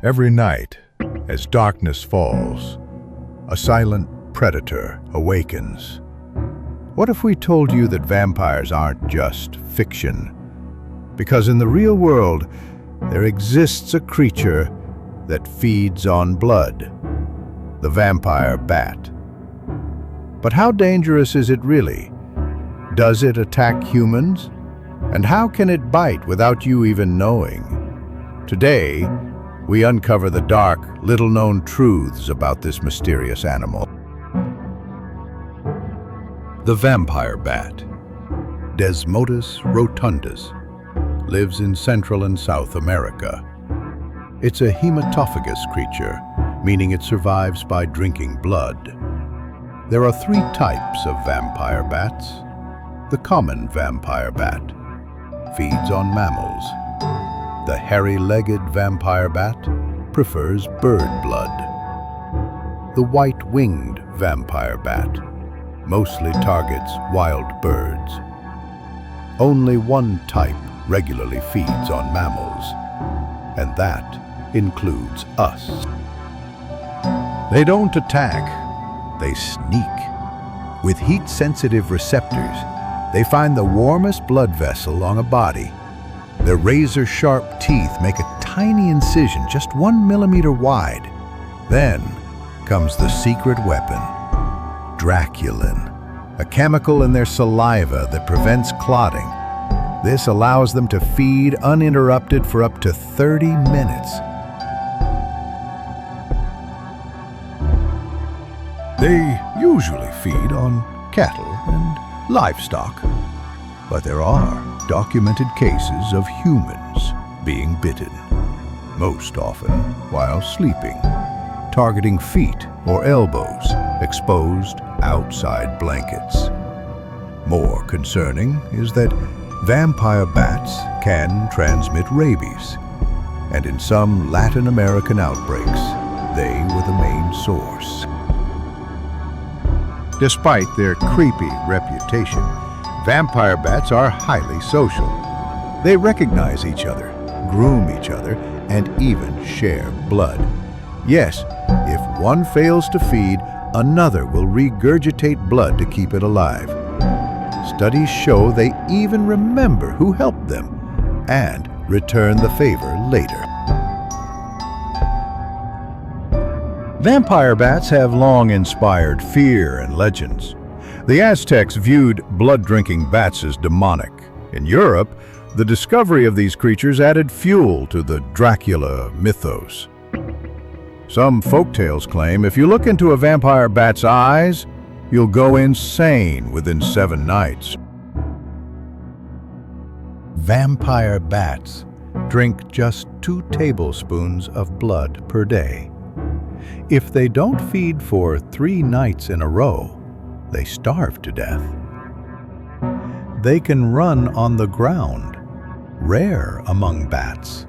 Every night, as darkness falls, a silent predator awakens. What if we told you that vampires aren't just fiction? Because in the real world, there exists a creature that feeds on blood, the vampire bat. But how dangerous is it really? Does it attack humans? And how can it bite without you even knowing? Today, we uncover the dark, little-known truths about this mysterious animal. The vampire bat, Desmodus rotundus, lives in Central and South America. It's a hematophagous creature, meaning it survives by drinking blood. There are three types of vampire bats. The common vampire bat feeds on mammals. The hairy-legged vampire bat prefers bird blood. The white-winged vampire bat mostly targets wild birds. Only one type regularly feeds on mammals, and that includes us. They don't attack, they sneak. With heat-sensitive receptors, they find the warmest blood vessel on a body. Their razor-sharp teeth make a tiny incision just 1 millimeter wide. Then comes the secret weapon, draculin, a chemical in their saliva that prevents clotting. This allows them to feed uninterrupted for up to 30 minutes. They usually feed on cattle and livestock, but there are documented cases of humans being bitten, most often while sleeping, targeting feet or elbows exposed outside blankets. More concerning is that vampire bats can transmit rabies, and in some Latin American outbreaks, they were the main source. Despite their creepy reputation, vampire bats are highly social. They recognize each other, groom each other, and even share blood. Yes, if one fails to feed, another will regurgitate blood to keep it alive. Studies show they even remember who helped them and return the favor later. Vampire bats have long inspired fear and legends. The Aztecs viewed blood-drinking bats as demonic. In Europe, the discovery of these creatures added fuel to the Dracula mythos. Some folktales claim if you look into a vampire bat's eyes, you'll go insane within 7 nights. Vampire bats drink just 2 tablespoons of blood per day. If they don't feed for 3 nights in a row, they starve to death. They can run on the ground, rare among bats.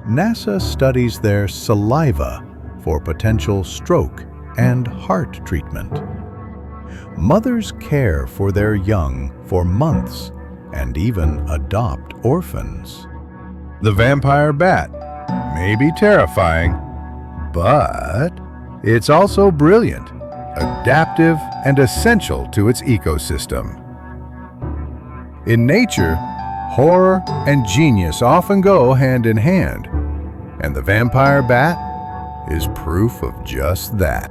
NASA studies their saliva for potential stroke and heart treatment. Mothers care for their young for months and even adopt orphans. The vampire bat may be terrifying, but it's also brilliant, adaptive, and essential to its ecosystem. In nature, horror and genius often go hand in hand, and the vampire bat is proof of just that.